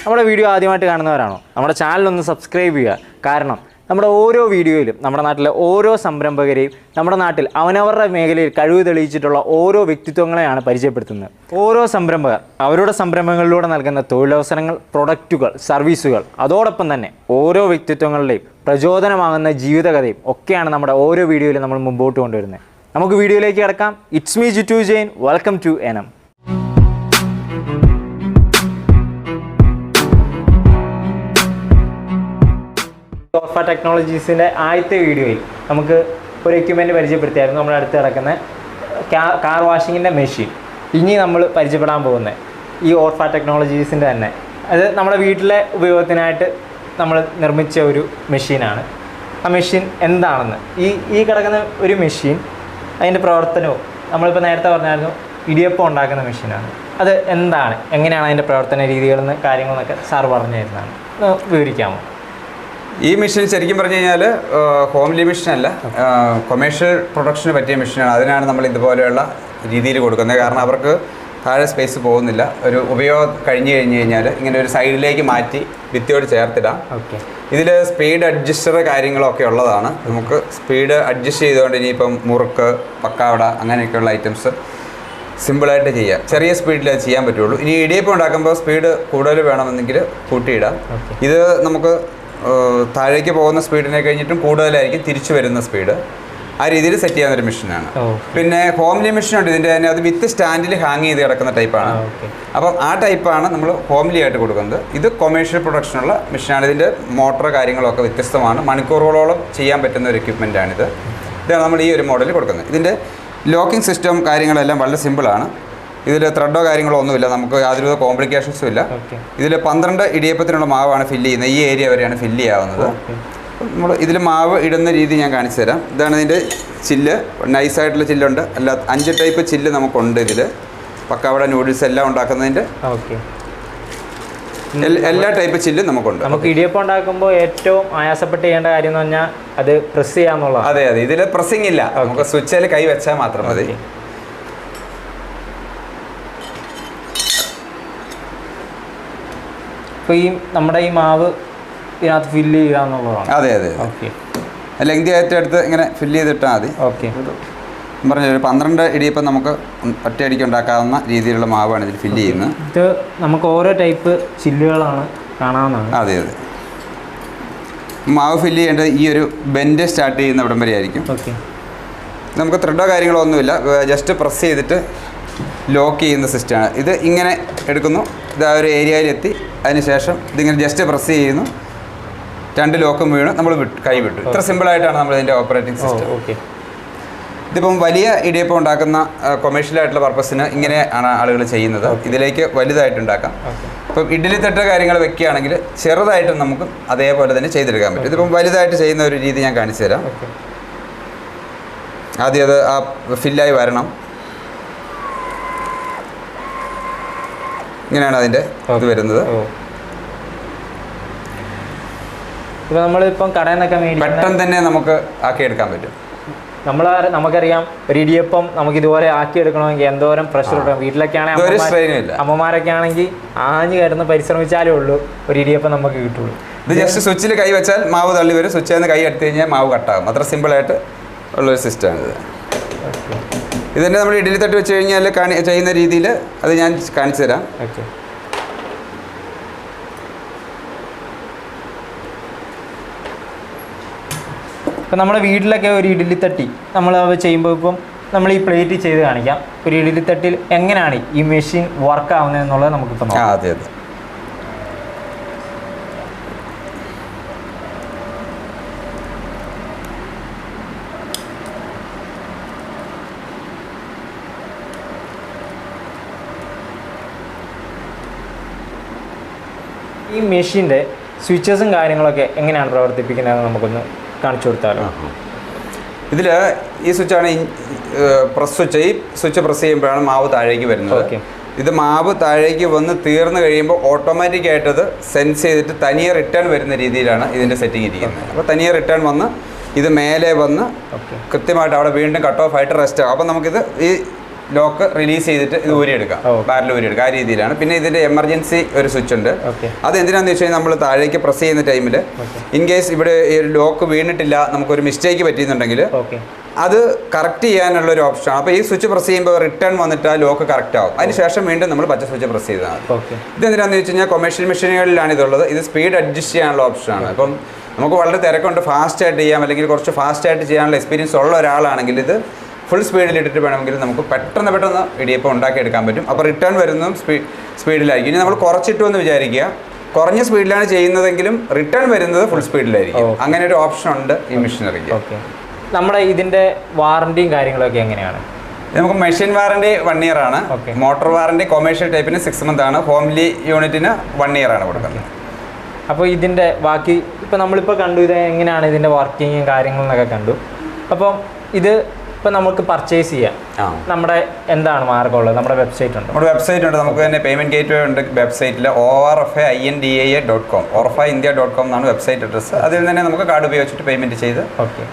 നമ്മുടെ വീഡിയോ ആദ്യമായിട്ട് കാണുന്നവരാണോ? നമ്മുടെ ചാനലൊന്ന് സബ്സ്ക്രൈബ് ചെയ്യുക. കാരണം നമ്മുടെ ഓരോ വീഡിയോയിലും നമ്മുടെ നാട്ടിലെ ഓരോ സംരംഭകരെയും നമ്മുടെ നാട്ടിൽ അവനവരുടെ മേഖലയിൽ കഴിവ് തെളിയിച്ചിട്ടുള്ള ഓരോ വ്യക്തിത്വങ്ങളെയാണ് പരിചയപ്പെടുത്തുന്നത്. ഓരോ സംരംഭകർ അവരുടെ സംരംഭങ്ങളിലൂടെ നൽകുന്ന തൊഴിലവസരങ്ങൾ, പ്രൊഡക്റ്റുകൾ, സർവീസുകൾ, അതോടൊപ്പം തന്നെ ഓരോ വ്യക്തിത്വങ്ങളുടെയും പ്രചോദനമാകുന്ന ജീവിതകഥയും ഒക്കെയാണ് നമ്മുടെ ഓരോ വീഡിയോയിലും നമ്മൾ മുമ്പോട്ട് കൊണ്ടുവരുന്നത്. നമുക്ക് വീഡിയോയിലേക്ക് കിടക്കാം. It's me Jithu Jain. Welcome to എനം. ഓർഫ ടെക്നോളജീസിൻ്റെ ആദ്യത്തെ വീഡിയോയിൽ നമുക്ക് ഒരു എക്യുപ്മെൻറ്റ് പരിചയപ്പെടുത്തിയായിരുന്നു. നമ്മുടെ അടുത്ത് കിടക്കുന്ന കാർ വാഷിങ്ങിൻ്റെ മെഷീൻ. ഇനി നമ്മൾ പരിചയപ്പെടാൻ പോകുന്നത് ഈ ഓർഫ ടെക്നോളജീസിൻ്റെ തന്നെ അത് നമ്മുടെ വീട്ടിലെ ഉപയോഗത്തിനായിട്ട് നമ്മൾ നിർമ്മിച്ച ഒരു മെഷീനാണ്. ആ മെഷീൻ എന്താണെന്ന് ഈ കിടക്കുന്ന ഒരു മെഷീൻ അതിൻ്റെ പ്രവർത്തനവും നമ്മളിപ്പോൾ നേരത്തെ പറഞ്ഞായിരുന്നു ഇടിയപ്പം ഉണ്ടാക്കുന്ന മെഷീനാണ്. അത് എന്താണ്, എങ്ങനെയാണ് അതിൻ്റെ പ്രവർത്തന രീതികളെന്ന് കാര്യങ്ങളെന്നൊക്കെ സാർ പറഞ്ഞു തരുന്നതാണ്. വിവരിക്കാമോ? ഈ മെഷീൻ ശരിക്കും പറഞ്ഞു കഴിഞ്ഞാൽ ഹോംലി മെഷീനല്ല, കൊമേഴ്ഷ്യൽ പ്രൊഡക്ഷന് പറ്റിയ മെഷീനാണ്. അതിനാണ് നമ്മൾ ഇതുപോലെയുള്ള രീതിയിൽ കൊടുക്കുന്നത്. കാരണം അവർക്ക് താഴെ സ്പേസ് പോകുന്നില്ല. ഒരു ഉപയോഗം കഴിഞ്ഞ് കഴിഞ്ഞാൽ ഇങ്ങനെ ഒരു സൈഡിലേക്ക് മാറ്റി ഭിത്തിയോട് ചേർത്തിടാം. ഇതിൽ സ്പീഡ് അഡ്ജസ്റ്റർ കാര്യങ്ങളൊക്കെ ഉള്ളതാണ്. നമുക്ക് സ്പീഡ് അഡ്ജസ്റ്റ് ചെയ്തുകൊണ്ട് ഇനിയിപ്പം മുറുക്ക്, പക്കാവട അങ്ങനെയൊക്കെയുള്ള ഐറ്റംസ് സിമ്പിളായിട്ട് ചെയ്യാം. ചെറിയ സ്പീഡിൽ അത് ചെയ്യാൻ പറ്റുള്ളൂ. ഇനി ഇടിയപ്പം ഉണ്ടാക്കുമ്പോൾ സ്പീഡ് കൂടുതൽ വേണമെന്നെങ്കിൽ കൂട്ടിയിടാം. ഇത് നമുക്ക് താഴേക്ക് പോകുന്ന സ്പീഡിനെ കഴിഞ്ഞിട്ടും കൂടുതലായിരിക്കും തിരിച്ചു വരുന്ന സ്പീഡ്. ആ രീതിയിൽ സെറ്റ് ചെയ്യാവുന്നൊരു മെഷീനാണ്. പിന്നെ ഹോംലി മെഷീനുണ്ട് ഇതിൻ്റെ തന്നെ. അത് വിത്ത് സ്റ്റാൻഡിൽ ഹാങ് ചെയ്ത് കിടക്കുന്ന ടൈപ്പാണ്. അപ്പം ആ ടൈപ്പാണ് നമ്മൾ ഹോംലി ആയിട്ട് കൊടുക്കുന്നത്. ഇത് കൊമേഴ്ഷ്യൽ പ്രൊഡക്ഷനുള്ള മെഷീനാണ്. ഇതിൻ്റെ മോട്ടർ കാര്യങ്ങളൊക്കെ വ്യത്യസ്തമാണ്. മണിക്കൂറുകളോളം ചെയ്യാൻ പറ്റുന്ന ഒരു എക്യുപ്മെൻറ്റാണിത്. ഇതാണ് നമ്മൾ ഈ ഒരു മോഡലിൽ കൊടുക്കുന്നത്. ഇതിൻ്റെ ലോക്കിംഗ് സിസ്റ്റം കാര്യങ്ങളെല്ലാം വളരെ സിമ്പിളാണ്. ഇതിൽ ത്രെഡോ കാര്യങ്ങളോ ഒന്നുമില്ല. നമുക്ക് യാതൊരു കോംപ്ലിക്കേഷൻസും ഇല്ല. ഇതിൽ 12 ഇടിയപ്പത്തിനുള്ള മാവാണ് ഫില്ല് ചെയ്യുന്നത്. ഈ ഏരിയ വരെയാണ് ഫില്ല് ചെയ്യാവുന്നത്. നമ്മൾ ഇതിൽ മാവ് ഇടുന്ന രീതി ഞാൻ കാണിച്ചു തരാം. ഇതാണ് ഇതിൻ്റെ ചില്ല്. നൈസായിട്ടുള്ള ചില്ലുണ്ട്. അല്ല 5 ടൈപ്പ് ചില്ല് നമുക്കുണ്ട് ഇതിൽ. പക്കാവട, നൂഡിൽസ് എല്ലാം ഉണ്ടാക്കുന്നതിൻ്റെ എല്ലാ ടൈപ്പ് ചില്ലും നമുക്കുണ്ട്. നമുക്ക് ഇടിയപ്പം ഉണ്ടാക്കുമ്പോൾ ഏറ്റവും ആയാസപ്പെട്ട് ചെയ്യേണ്ട കാര്യം എന്ന് പറഞ്ഞാൽ അത് പ്രസ് ചെയ്യാന്നുള്ളത്. അതെ, ഇതിൽ പ്രസ്സിങ് ഇല്ല. നമുക്ക് സ്വിച്ചിൽ കൈ വെച്ചാൽ മാത്രം മതി. അപ്പോൾ നമ്മുടെ ഈ മാവ് ഇതിനകത്ത് ഫില്ല് ചെയ്യുക എന്നുള്ളതാണ്. അതെ. ഓക്കെ, ലെങ്തി ആയിട്ട് എടുത്ത് ഇങ്ങനെ ഫില്ല് ചെയ്തിട്ടാൽ മതി. ഓക്കെ, പറഞ്ഞ ഒരു 12 ഇടിയപ്പം നമുക്ക് ഒറ്റയടിക്ക് ഉണ്ടാക്കാവുന്ന രീതിയിലുള്ള മാവാണ് ഇതിൽ ഫില്ല് ചെയ്യുന്നത്. ഇത് നമുക്ക് ഓരോ ടൈപ്പ് ചില്ലുകളാണ് കാണാവുന്നതാണ്. അതെ. മാവ് ഫില്ല് ചെയ്യേണ്ടത് ഈ ഒരു ബെൻഡ് സ്റ്റാർട്ട് ചെയ്യുന്ന ഇവിടം വരെ ആയിരിക്കും. ഓക്കെ, നമുക്ക് ത്രെഡോ കാര്യങ്ങളോ ഒന്നുമില്ല. ജസ്റ്റ് പ്രസ് ചെയ്തിട്ട് ലോക്ക് ചെയ്യുന്ന സിസ്റ്റമാണ്. ഇത് ഇങ്ങനെ എടുക്കുന്നു. ഇത് ആ ഒരു ഏരിയയിലെത്തി. അതിനുശേഷം ഇതിങ്ങനെ ജസ്റ്റ് പ്രസ് ചെയ്യുന്നു. 2 ലോക്കും വീണ് നമ്മൾ കൈ വിട്ടു. ഇത്ര സിമ്പിളായിട്ടാണ് നമ്മൾ ഇതിൻ്റെ ഓപ്പറേറ്റിംഗ് സിസ്റ്റം. ഇതിപ്പം വലിയ ഇടിയപ്പം ഉണ്ടാക്കുന്ന കൊമേഴ്ഷ്യലായിട്ടുള്ള പർപ്പസിന് ഇങ്ങനെ ആണ് ആളുകൾ ചെയ്യുന്നത്. ഇതിലേക്ക് വലുതായിട്ട് ഉണ്ടാക്കാം. ഇപ്പം ഇഡ്ഡലി തട്ട് കാര്യങ്ങൾ വെക്കുകയാണെങ്കിൽ ചെറുതായിട്ടും നമുക്ക് അതേപോലെ തന്നെ ചെയ്തെടുക്കാൻ പറ്റും. ഇതിപ്പം വലുതായിട്ട് ചെയ്യുന്ന ഒരു രീതി ഞാൻ കാണിച്ചു തരാം. ആദ്യം അത് ആ ഫില്ലായി വരണം. ഇങ്ങനെയാണ് അതിൻ്റെ ഇത് വരുന്നത്. ഇപ്പോൾ നമ്മളിപ്പം കടയിൽ നിന്നൊക്കെ പെട്ടെന്ന് തന്നെ നമുക്ക് ആക്കിയെടുക്കാൻ പറ്റും. നമുക്കറിയാം ഒരു ഇടിയപ്പം നമുക്ക് ഇതുപോലെ ആക്കിയെടുക്കണമെങ്കിൽ എന്തോരം പ്രഷർ കിട്ടും. വീട്ടിലൊക്കെ ആണെങ്കിൽ അമ്മമാരൊക്കെ ആണെങ്കിൽ ആഞ്ഞു കയറുന്ന പരിശ്രമിച്ചാലേ ഉള്ളൂ ഒരു ഇടിയപ്പം നമുക്ക് കിട്ടുള്ളൂ. ഇത് ജസ്റ്റ് സ്വിച്ചിൽ കൈ വെച്ചാൽ മാവ് തള്ളി വരും. സ്വിച്ചിൽ നിന്ന് കൈ എടുത്തു കഴിഞ്ഞാൽ മാവ് കട്ടാകും. അത്ര സിമ്പിളായിട്ട് ഉള്ളൊരു സിസ്റ്റമാണിത്. ഇത് തന്നെ നമ്മൾ ഇഡ്ഡലി തട്ട് വെച്ച് കഴിഞ്ഞാൽ ചെയ്യുന്ന രീതിയിൽ അത് ഞാൻ കാണിച്ചു തരാം. ഓക്കെ, ഇപ്പം നമ്മുടെ വീട്ടിലൊക്കെ ഒരു ഇഡ്ഡലി തട്ടി നമ്മൾ ചെയ്യുമ്പോൾ ഇപ്പം നമ്മൾ ഈ പ്ലേറ്റ് ചെയ്ത് കാണിക്കാം. ഒരു ഇഡ്ഡലി തട്ടിൽ എങ്ങനെയാണ് ഈ മെഷീൻ വർക്ക് ആവുന്നത് എന്നുള്ളത് നമുക്കിപ്പോൾ നോക്കാം. അതെ. ഈ മെഷീൻ്റെ സ്വിച്ചസും കാര്യങ്ങളൊക്കെ എങ്ങനെയാണ് പ്രവർത്തിപ്പിക്കുന്നത് നമുക്കൊന്ന് കാണിച്ചു കൊടുത്താലോ? ഇതിൽ ഈ സ്വിച്ചാണ് പ്രസ് സ്വിച്ച്. ഈ സ്വിച്ച് പ്രസ് ചെയ്യുമ്പോഴാണ് മാവ് താഴേക്ക് വരുന്നത്. ഇത് മാവ് താഴേക്ക് വന്ന് തീർന്നു കഴിയുമ്പോൾ ഓട്ടോമാറ്റിക്കായിട്ടത് സെൻസ് ചെയ്തിട്ട് തനിയെ റിട്ടേൺ വരുന്ന രീതിയിലാണ് ഇതിൻ്റെ സെറ്റിംഗ് ഇരിക്കുന്നത്. അപ്പോൾ തനിയെ റിട്ടേൺ വന്ന് ഇത് മേലെ വന്ന് കൃത്യമായിട്ട് അവിടെ വീണ്ടും കട്ട് ഓഫ് ആയിട്ട് റെസ്റ്റ് ആകും. അപ്പോൾ നമുക്കിത് ഈ ലോക്ക് റിലീസ് ചെയ്തിട്ട് ഇത് ഊരിയെടുക്കാം, ബാരൽ ഊരിയെടുക്കാം. ആ രീതിയിലാണ്. പിന്നെ ഇതിൻ്റെ എമർജൻസി ഒരു സ്വിച്ച് ഉണ്ട്. അത് എന്തിനാണെന്ന് വെച്ച് കഴിഞ്ഞാൽ നമ്മൾ താഴേക്ക് പ്രസ് ചെയ്യുന്ന ടൈമിൽ ഇൻ കേസ് ഇവിടെ ഈ ഒരു ലോക്ക് വീണിട്ടില്ല, നമുക്കൊരു മിസ്റ്റേക്ക് പറ്റിയെന്നുണ്ടെങ്കിൽ അത് കറക്റ്റ് ചെയ്യാനുള്ള ഒരു ഓപ്ഷനാണ്. അപ്പോൾ ഈ സ്വിച്ച് പ്രസ് ചെയ്യുമ്പോൾ റിട്ടേൺ വന്നിട്ട് ആ ലോക്ക് കറക്റ്റ് ആവും. അതിനുശേഷം വീണ്ടും നമ്മൾ പച്ച സ്വിച്ച് പ്രസ് ചെയ്താൽ മതി. ഇതെന്തിനാണെന്ന് വെച്ച് കഴിഞ്ഞാൽ കൊമേഴ്ഷ്യൽ മെഷീനുകളിലാണ് ഇതുള്ളത്. ഇത് സ്പീഡ് അഡ്ജസ്റ്റ് ചെയ്യാനുള്ള ഓപ്ഷനാണ്. അപ്പം നമുക്ക് വളരെ തിരക്കുണ്ട്, ഫാസ്റ്റായിട്ട് ചെയ്യാം, അല്ലെങ്കിൽ കുറച്ച് ഫാസ്റ്റായിട്ട് ചെയ്യാനുള്ള എക്സ്പീരിയൻസ് ഉള്ള ഒരാളാണെങ്കിൽ ഇത് ഫുൾ സ്പീഡിലിട്ടിട്ട് വേണമെങ്കിൽ നമുക്ക് പെട്ടെന്ന് ഇടിയപ്പം ഉണ്ടാക്കിയെടുക്കാൻ പറ്റും. അപ്പോൾ റിട്ടേൺ വരുന്നതും സ്പീഡിലായിരിക്കും. ഇനി നമ്മൾ കുറച്ചിട്ടു എന്ന് വിചാരിക്കുക, കുറഞ്ഞ സ്പീഡിലാണ് ചെയ്യുന്നതെങ്കിലും റിട്ടേൺ വരുന്നത് ഫുൾ സ്പീഡിലായിരിക്കും. അങ്ങനെ ഒരു ഓപ്ഷൻ ഉണ്ട് ഈ മെഷീനറിക്ക്. നമ്മുടെ ഇതിൻ്റെ വാറണ്ടിയും കാര്യങ്ങളൊക്കെ എങ്ങനെയാണ്? നമുക്ക് മെഷീൻ വാറണ്ടി 1 ഇയർ ആണ്. മോട്ടോർ വാറണ്ടി കൊമേഴ്ഷ്യൽ ടൈപ്പിന് 6 മന്ത് ആണ്. ഹോംലി യൂണിറ്റിന് 1 ഇയർ ആണ് കൊടുക്കുന്നത്. അപ്പോൾ ഇതിൻ്റെ ബാക്കി ഇപ്പോൾ നമ്മളിപ്പോൾ കണ്ടു ഇത് എങ്ങനെയാണ് ഇതിൻ്റെ വർക്കിങ്ങും കാര്യങ്ങളെന്നൊക്കെ കണ്ടു. അപ്പം ഇത് ഇപ്പം നമുക്ക് പർച്ചേസ് ചെയ്യാം. നമ്മുടെ എന്താണ് മാർഗമുള്ളത്? നമ്മുടെ വെബ്സൈറ്റ് ഉണ്ട്. നമ്മുടെ വെബ്സൈറ്റ് ഉണ്ട്. നമുക്ക് തന്നെ പേയ്മെൻറ്റ് ഗേറ്റ് വേ ഉണ്ട് വെബ്സൈറ്റിൽ. orfaindia.com orfaindia.com എന്നാണ് വെബ്സൈറ്റ് അഡ്രസ്സ്. അതിൽ തന്നെ നമുക്ക് കാർഡ് ഉപയോഗിച്ചിട്ട് പേയ്മെൻറ്റ് ചെയ്ത്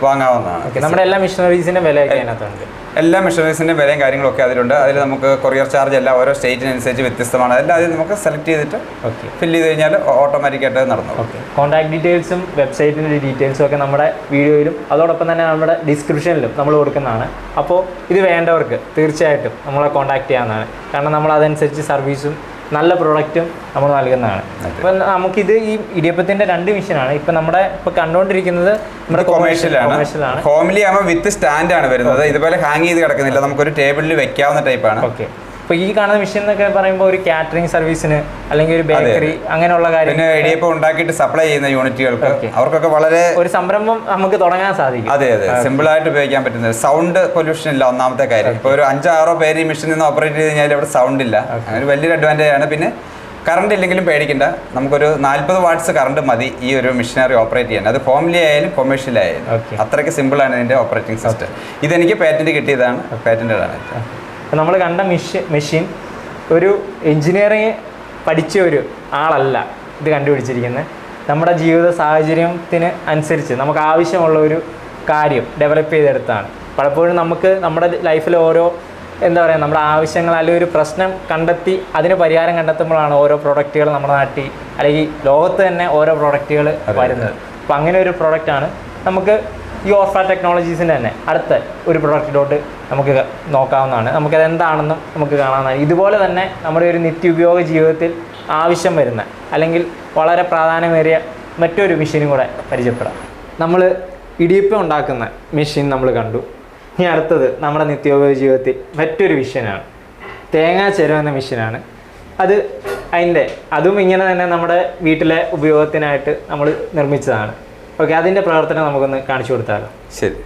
വാങ്ങാവുന്നതാണ്. നമ്മുടെ എല്ലാ മെഷീനറീസിൻ്റെ വിലയൊക്കെ അതിനകത്തുണ്ട്. എല്ലാ മെഷീനറീസിൻ്റെ വിലയും കാര്യങ്ങളൊക്കെ അതിലുണ്ട്. അതിൽ നമുക്ക് കൊറിയർ ചാർജ് എല്ലാം ഓരോ സ്റ്റേറ്റിനനുസരിച്ച് വ്യത്യസ്തമാണ്. അതെല്ലാം അതിൽ നമുക്ക് സെലക്ട് ചെയ്തിട്ട് ഫില്ല് ചെയ്ത് കഴിഞ്ഞാൽ ഓട്ടോമാറ്റിക്കായിട്ട് നടന്നു. കോൺടാക്ട് ഡീറ്റെയിൽസും വെബ്സൈറ്റിൻ്റെ ഡീറ്റെയിൽസും ഒക്കെ നമ്മുടെ വീഡിയോയിലും അതോടൊപ്പം തന്നെ നമ്മുടെ ഡിസ്ക്രിപ്ഷനിലും നമ്മൾ കൊടുക്കുന്നതാണ്. അപ്പോൾ ഇത് വേണ്ടവർക്ക് തീർച്ചയായിട്ടും നമ്മളെ കോൺടാക്ട് ചെയ്യാവുന്നതാണ്. കാരണം നമ്മൾ അതനുസരിച്ച് സർവീസും നല്ല പ്രോഡക്റ്റും നമ്മൾ നൽകുന്നതാണ്. അപ്പം നമുക്കിത് ഈ ഇടിയപ്പത്തിൻ്റെ 2 മെഷീനാണ് ഇപ്പം നമ്മുടെ ഇപ്പോൾ കണ്ടുകൊണ്ടിരിക്കുന്നത്. നമ്മുടെ കൊമേഴ്ഷ്യലാണ്. ഹോംലി ആകുമ്പോൾ വിത്ത് സ്റ്റാൻഡാണ് വരുന്നത്. ഇതുപോലെ ഹാങ് ചെയ്ത് കിടക്കുന്നില്ല, നമുക്കൊരു ടേബിളിൽ വെക്കാവുന്ന ടൈപ്പാണ്. ഓക്കെ. ഇപ്പോൾ ഈ കാണുന്ന മെഷീൻ എന്നൊക്കെ പറയുമ്പോൾ ഒരു കാറ്ററിംഗ് സർവീസിന് അല്ലെങ്കിൽ ഒരു ബേക്കറി അങ്ങനെയുള്ള കാര്യം, പിന്നെ ഇടിയപ്പം ഉണ്ടാക്കിയിട്ട് സപ്ലൈ ചെയ്യുന്ന യൂണിറ്റുകൾക്ക് അവർക്കൊക്കെ വളരെ ഒരു സംരംഭം നമുക്ക് തുടങ്ങാൻ സാധിക്കും. അതെ, സിമ്പിളായിട്ട് ഉപയോഗിക്കാൻ പറ്റുന്നത്. സൗണ്ട് പൊല്യൂഷൻ ഇല്ല, ഒന്നാമത്തെ കാര്യം. ഇപ്പോൾ ഒരു 5-6 പേര് ഈ മെഷീനിൽ നിന്ന് ഓപ്പറേറ്റ് ചെയ്ത് കഴിഞ്ഞാൽ ഇവിടെ സൗണ്ട് ഇല്ല. അങ്ങനെ വലിയൊരു അഡ്വാൻറ്റേജ് ആണ്. പിന്നെ കറണ്ട് ഇല്ലെങ്കിലും പേടിക്കണ്ട, നമുക്കൊരു 40 വാട്ട്സ് കറണ്ട് മതി ഈ ഒരു മെഷീനറി ഓപ്പറേറ്റ് ചെയ്യാൻ. അത് ഹോംലി ആയാലും കൊമേഴ്ഷ്യൽ ആയാലും അത്രയ്ക്ക് സിമ്പിളാണ് ഇതിൻ്റെ ഓപ്പറേറ്റിംഗ് സിസ്റ്റം. ഇതെനിക്ക് പാറ്റൻറ്റ് കിട്ടിയതാണ്, പാറ്റൻറ്റഡാണ്. നമ്മൾ കണ്ട മെഷീൻ ഒരു എൻജിനീയറിങ് പഠിച്ച ഒരു ആളല്ല ഇത് കണ്ടുപിടിച്ചിരിക്കുന്നത്. നമ്മുടെ ജീവിത സാഹചര്യത്തിന് അനുസരിച്ച് നമുക്ക് ആവശ്യമുള്ള ഒരു കാര്യം ഡെവലപ്പ് ചെയ്തെടുത്താണ്. പലപ്പോഴും നമുക്ക് നമ്മുടെ ലൈഫിൽ ഓരോ എന്താ പറയുക, നമ്മുടെ ആവശ്യങ്ങൾ അല്ലെങ്കിൽ ഒരു പ്രശ്നം കണ്ടെത്തി അതിന് പരിഹാരം കണ്ടെത്തുമ്പോഴാണ് ഓരോ പ്രോഡക്റ്റുകൾ നമ്മുടെ നാട്ടിൽ അല്ലെങ്കിൽ ലോകത്ത് തന്നെ ഓരോ പ്രോഡക്റ്റുകൾ വരുന്നത്. അപ്പോൾ അങ്ങനെ ഒരു പ്രോഡക്റ്റാണ് നമുക്ക് ഈ ഓർഫ ടെക്നോളജീസിൻ്റെ തന്നെ അടുത്ത ഒരു പ്രൊഡക്റ്റിലോട്ട് നമുക്ക് നോക്കാവുന്നതാണ്. നമുക്കത് എന്താണെന്നും നമുക്ക് കാണാവുന്നതാണ്. ഇതുപോലെ തന്നെ നമ്മുടെ ഒരു നിത്യോപയോഗ ജീവിതത്തിൽ ആവശ്യം വരുന്ന അല്ലെങ്കിൽ വളരെ പ്രാധാന്യമേറിയ മറ്റൊരു മെഷീനും കൂടെ പരിചയപ്പെടാം. നമ്മൾ ഇടിയപ്പം ഉണ്ടാക്കുന്ന മെഷീൻ നമ്മൾ കണ്ടു. ഇനി അടുത്തത് നമ്മുടെ നിത്യോപയോഗ ജീവിതത്തിൽ മറ്റൊരു മെഷീനാണ്, തേങ്ങാ ചിരവുന്ന മെഷീനാണ്. അതും ഇങ്ങനെ തന്നെ നമ്മുടെ വീട്ടിലെ ഉപയോഗത്തിനായിട്ട് നമ്മൾ നിർമ്മിച്ചതാണ്. ഓക്കെ, അതിൻ്റെ പ്രവർത്തനം നമുക്കൊന്ന് കാണിച്ചു കൊടുത്താലോ? ശരി.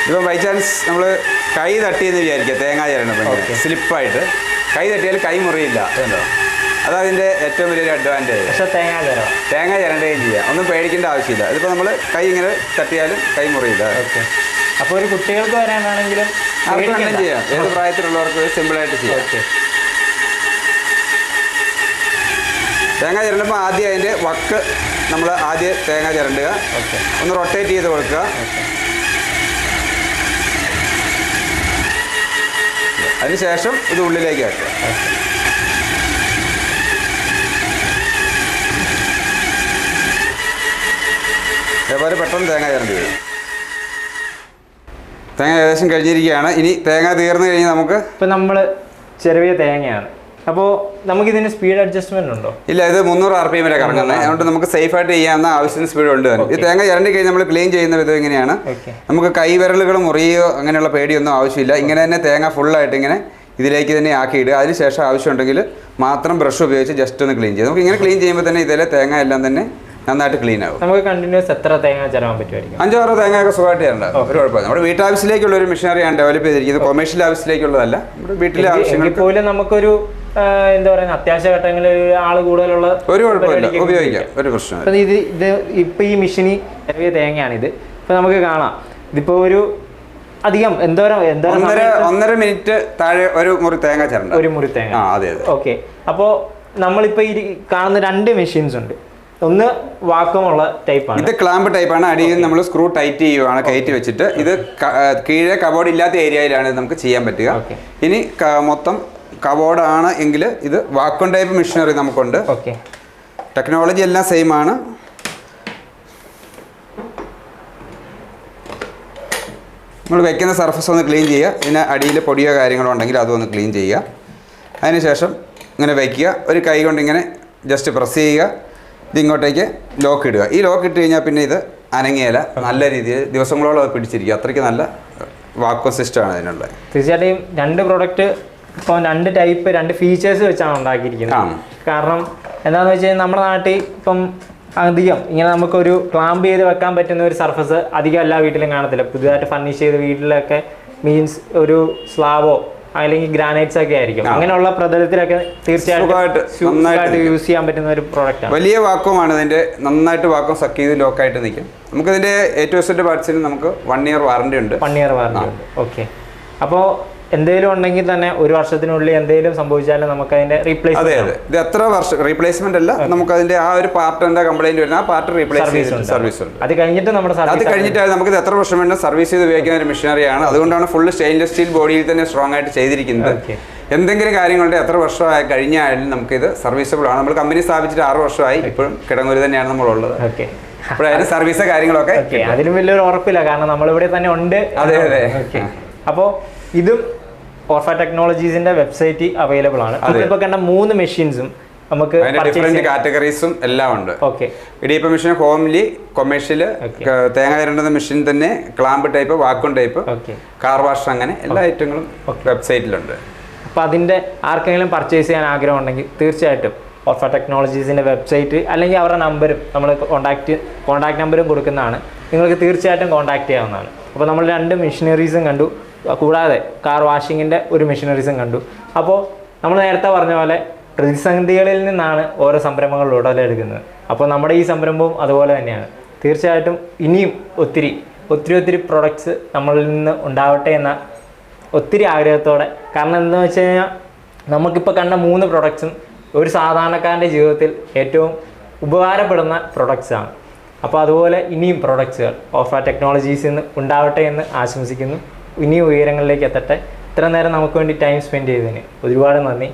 ഇപ്പം ബൈ ചാൻസ് നമ്മൾ കൈ തട്ടിയെന്ന് വിചാരിക്കുക, തേങ്ങ ചിരണ്ടപ്പോൾ സ്ലിപ്പായിട്ട് കൈ തട്ടിയാൽ കൈ മുറിയില്ല കേട്ടോ. അതതിൻ്റെ ഏറ്റവും വലിയൊരു അഡ്വാൻറ്റേജ്. പക്ഷേ തേങ്ങ ചിരണ്ടുകയും ചെയ്യാം, ഒന്നും പേടിക്കേണ്ട ആവശ്യമില്ല. ഇതിപ്പോൾ നമ്മൾ കൈ ഇങ്ങനെ തട്ടിയാലും കൈ മുറിയില്ല. ഓക്കെ. അപ്പോൾ ഒരു കുട്ടികൾക്ക് വരാനാണെങ്കിലും അവർക്ക് ചെയ്യാം, ഏത് പ്രായത്തിലുള്ളവർക്ക് സിമ്പിളായിട്ട് ചെയ്യാം. ഓക്കെ. തേങ്ങ ചിരണ്ടുമ്പോൾ ആദ്യം അതിൻ്റെ വക്ക് നമ്മൾ ആദ്യം തേങ്ങ ചിരണ്ടുക, ഒന്ന് റൊട്ടേറ്റ് ചെയ്ത് കൊടുക്കുക. അതിനുശേഷം ഇത് ഉള്ളിലേക്ക് ആക്കുക. അതേപോലെ പെട്ടെന്ന് തേങ്ങ ചിരണ്ടി വരും. തേങ്ങ ഏകദേശം കഴിഞ്ഞിരിക്കുകയാണ്. ഇനി തേങ്ങ തീർന്നു കഴിഞ്ഞ് നമുക്ക് ഇപ്പം നമ്മൾ ചെറിയ തേങ്ങയാണ്. അപ്പോൾ നമുക്കിതിന് സ്പീഡ് അഡ്ജസ്റ്റ്മെന്റ് ഉണ്ടോ? ഇല്ല, ഇത് 300 RPM കറങ്ങുന്നത്. അതുകൊണ്ട് നമുക്ക് സേഫായിട്ട് ചെയ്യാവുന്ന ആവശ്യത്തിന് സ്പീഡ് ഉണ്ട്. ഈ തേങ്ങ ചിരണ്ടി കഴിഞ്ഞ് നമ്മൾ ക്ലീൻ ചെയ്യുന്ന വിധം ഇങ്ങനെയാണ്. നമുക്ക് കൈവിരലുകൾ മുറിയോ അങ്ങനെയുള്ള പേടിയൊന്നും ആവശ്യമില്ല. ഇങ്ങനെ തന്നെ തേങ്ങ ഫുള്ളായിട്ട് ഇങ്ങനെ ഇതിലേക്ക് തന്നെ ആക്കിയിടുക. അതിനുശേഷം ആവശ്യമുണ്ടെങ്കിൽ മാത്രം ബ്രഷ് ഉപയോഗിച്ച് ജസ്റ്റ് ഒന്ന് ക്ലീൻ ചെയ്യും. നമുക്ക് ഇങ്ങനെ ക്ലീൻ ചെയ്യുമ്പോൾ തന്നെ ഇതിലെ തേങ്ങ എല്ലാം തന്നെ നന്നായിട്ട് ക്ലീൻ ആകും. നമുക്ക് കണ്ടിന്യൂസ് എത്ര തേങ്ങ ചിരവാൻ പറ്റുമായിരിക്കും? 5-6 തേങ്ങയൊക്കെ സുഖമായിട്ട് ചെയ്യണ്ട, ഒരു കുഴപ്പമില്ല. നമ്മുടെ വീട്ടാവശ്യത്തിലേക്കുള്ള ഒരു മെഷീനറിയാണ് ഡെവലപ്പ് ചെയ്തിരിക്കുന്നത്. കൊമേഴ്ഷ്യൽ ആവശ്യത്തിലേക്കുള്ളതല്ല, നമ്മുടെ വീട്ടിലെ ആവശ്യങ്ങൾക്ക് പോലും നമുക്കൊരു എന്താ പറയുക, അത്യാവശ്യ ഘട്ടങ്ങളിൽ ആൾ കൂടുതലുള്ള ഒരു കുഴപ്പമില്ല, ഉപയോഗിക്കാം, ഒരു പ്രശ്നമില്ല. ഇത് ഇപ്പം ഈ മെഷീന് ചെറിയ തേങ്ങയാണിത്. ഇപ്പം നമുക്ക് കാണാം, ഇതിപ്പോൾ ഒരു അധികം 1.5 മിനിറ്റ് താഴെ ഒരു മുറി തേങ്ങ ചിരണ്ട. ഒരു മുറി തേങ്ങ. അതെ. ഓക്കെ. അപ്പോൾ നമ്മളിപ്പോൾ ഈ കാണുന്ന 2 മെഷീൻസ് ഉണ്ട്. ഒന്ന് വാക്കമുള്ള ടൈപ്പാണ്. ഇത് ക്ലാമ്പ് ടൈപ്പാണ്. അടിയിൽ നമ്മൾ സ്ക്രൂ ടൈറ്റ് ചെയ്യുവാണ് കയറ്റി വെച്ചിട്ട്. ഇത് കീഴെ കബോർഡ് ഇല്ലാത്ത ഏരിയയിലാണ് നമുക്ക് ചെയ്യാൻ പറ്റുക. ഇനി മൊത്തം കബോർഡ് ആണ് എങ്കിൽ ഇത് വാക്വം ടൈപ്പ് മെഷീനറി നമുക്കുണ്ട്. ഓക്കെ, ടെക്നോളജി എല്ലാം സെയിം ആണ്. നമ്മൾ വെക്കുന്ന സർഫസ് ഒന്ന് ക്ലീൻ ചെയ്യുക. ഇതിന് അടിയിൽ പൊടിയോ കാര്യങ്ങളോ ഉണ്ടെങ്കിൽ അതൊന്ന് ക്ലീൻ ചെയ്യുക. അതിനുശേഷം ഇങ്ങനെ വയ്ക്കുക. ഒരു കൈ കൊണ്ട് ഇങ്ങനെ ജസ്റ്റ് പ്രസ് ചെയ്യുക. ഇതിങ്ങോട്ടേക്ക് ലോക്ക് ഇടുക. ഈ ലോക്ക് ഇട്ട് കഴിഞ്ഞാൽ പിന്നെ ഇത് അനങ്ങിയല്ല, നല്ല രീതിയിൽ ദിവസങ്ങളോളം അത് പിടിച്ചിരിക്കുക. അത്രയ്ക്ക് നല്ല വാക്വം സിസ്റ്റമാണ് അതിനുള്ളത്. തീർച്ചയായിട്ടും രണ്ട് പ്രോഡക്റ്റ് ഇപ്പോൾ രണ്ട് ടൈപ്പ് രണ്ട് ഫീച്ചേഴ്സ് വെച്ചാണ് ഉണ്ടാക്കിയിരിക്കുന്നത്. കാരണം എന്താണെന്ന് വെച്ച് കഴിഞ്ഞാൽ നമ്മുടെ നാട്ടിൽ ഇപ്പം അധികം ഇങ്ങനെ നമുക്കൊരു ക്ലാമ്പ് ചെയ്ത് വെക്കാൻ പറ്റുന്ന ഒരു സർഫസ് അധികം എല്ലാ വീട്ടിലും കാണത്തില്ല. പുതുതായിട്ട് ഫർണിഷ് ചെയ്ത വീട്ടിലൊക്കെ മീൻസ് ഒരു സ്ലാബോ അല്ലെങ്കിൽ ഗ്രാനൈറ്റ്സ് ഒക്കെ ആയിരിക്കും. അങ്ങനെയുള്ള പ്രതലത്തിലൊക്കെ തീർച്ചയായിട്ടും യൂസ് ചെയ്യാൻ പറ്റുന്ന ഒരു പ്രോഡക്റ്റ് ആണ്. വലിയ വാക്കുമാണ് ഇതിന്റെ, നന്നായിട്ട് വാക്വം സക്ക് ചെയ്ത് ലോക്കായിട്ട് നിൽക്കും. നമുക്കിതിന്റെ ഏറ്റവും സെറ്റ് പാർട്സിന് നമുക്ക് 1 ഇയർ വാറണ്ടി ഉണ്ട്. 1 ഇയർ വാറണ്ടി ഉണ്ട്. ഓക്കെ, അപ്പോൾ എന്തെങ്കിലും ഉണ്ടെങ്കിൽ തന്നെ ഒരു വർഷത്തിനുള്ളിൽ എന്തെങ്കിലും സംഭവിച്ചാലും നമുക്ക് അതിന്റെ റീപ്ലേസ്. അതെ അതെ, ഇത് എത്ര വർഷം റീപ്ലേസ്മെന്റ് അല്ല, നമുക്ക് അതിന്റെ ആ ഒരു പാർട്ട് എന്താ കംപ്ലൈന്റ് വരുന്ന ആ പാർട്ട് റീപ്ലേസ് സർവീസ് ഉണ്ട്. അത് കഴിഞ്ഞിട്ട് അത് കഴിഞ്ഞിട്ട് നമുക്ക് ഇത് എത്ര വർഷം വേണം സർവീസ് ചെയ്ത് ഉപയോഗിക്കുന്ന ഒരു മെഷീനറിയാണ്. അതുകൊണ്ടാണ് ഫുള്ള് സ്റ്റെയിൻലെസ് സ്റ്റീൽ ബോഡിയിൽ തന്നെ സ്ട്രോങ് ആയിട്ട് ചെയ്തിരിക്കുന്നത്. എന്തെങ്കിലും കാര്യങ്ങളുടെ എത്ര വർഷമായി കഴിഞ്ഞാലും നമുക്കിത് സർവീസബിൾ ആണ്. നമ്മൾ കമ്പനി സ്ഥാപിച്ചിട്ട് 6 വർഷമായി, ഇപ്പോഴും കിടങ്ങൂര് തന്നെയാണ് നമ്മളുള്ളത്. അപ്പോഴായാലും സർവീസ് കാര്യങ്ങളൊക്കെ അതിലും വലിയൊരു ഉറപ്പില്ല, കാരണം നമ്മളിവിടെ തന്നെ ഉണ്ട്. അതെ അതെ. അപ്പോൾ ഇതും ഓർഫ ടെക്നോളജീസിന്റെ വെബ്സൈറ്റ് അവൈലബിൾ ആണ്. ഇപ്പോൾ കണ്ട 3 മെഷീൻസും നമുക്ക് ഡിഫറെന്റ് കാറ്റഗറീസും എല്ലാം ഉണ്ട്. ഓക്കെ, ഇടിയപ്പ മെഷീൻ, ഹോംലി, കൊമേഴ്ഷ്യൽ, തേങ്ങ ഇരണ്ടുന്ന മെഷീൻ തന്നെ, clamp type, vacuum type, car wash, അങ്ങനെ എല്ലാ ഐറ്റങ്ങളും വെബ്സൈറ്റിലുണ്ട്. അപ്പോൾ അതിൻ്റെ ആർക്കെങ്കിലും പർച്ചേസ് ചെയ്യാൻ ആഗ്രഹം ഉണ്ടെങ്കിൽ തീർച്ചയായിട്ടും ഓർഫ ടെക്നോളജീസിൻ്റെ വെബ്സൈറ്റ് അല്ലെങ്കിൽ അവരുടെ നമ്പരും നമ്മൾ കോൺടാക്ട് നമ്പരും കൊടുക്കുന്നതാണ്. നിങ്ങൾക്ക് തീർച്ചയായിട്ടും കോൺടാക്ട് ചെയ്യാവുന്നതാണ്. അപ്പോൾ നമ്മൾ 2 മെഷീനറീസും കണ്ടു, കൂടാതെ കാർ വാഷിങ്ങിൻ്റെ ഒരു മെഷീനറീസും കണ്ടു. അപ്പോൾ നമ്മൾ നേരത്തെ പറഞ്ഞ പോലെ പ്രതിസന്ധികളിൽ നിന്നാണ് ഓരോ സംരംഭങ്ങൾ ഉടലെടുക്കുന്നത്. അപ്പോൾ നമ്മുടെ ഈ സംരംഭവും അതുപോലെ തന്നെയാണ്. തീർച്ചയായിട്ടും ഇനിയും ഒത്തിരി പ്രൊഡക്ട്സ് നമ്മളിൽ നിന്ന് ഉണ്ടാവട്ടെ എന്ന ഒത്തിരി ആഗ്രഹത്തോടെ. കാരണം എന്താണെന്ന് വെച്ച് കഴിഞ്ഞാൽ നമുക്കിപ്പോൾ കണ്ട 3 പ്രൊഡക്ട്സും ഒരു സാധാരണക്കാരൻ്റെ ജീവിതത്തിൽ ഏറ്റവും ഉപകാരപ്പെടുന്ന പ്രൊഡക്ട്സാണ്. അപ്പോൾ അതുപോലെ ഇനിയും പ്രൊഡക്ട്സുകൾ ഓർഫ ടെക്നോളജീസിൽ നിന്ന് ഉണ്ടാവട്ടെ എന്ന് ആശംസിക്കുന്നു. ഇനിയും ഉയരങ്ങളിലേക്ക് എത്തട്ടെ. ഇത്ര നേരം നമുക്ക് വേണ്ടി ടൈം സ്പെൻഡ് ചെയ്തതിന് ഒരുപാട് നന്ദി.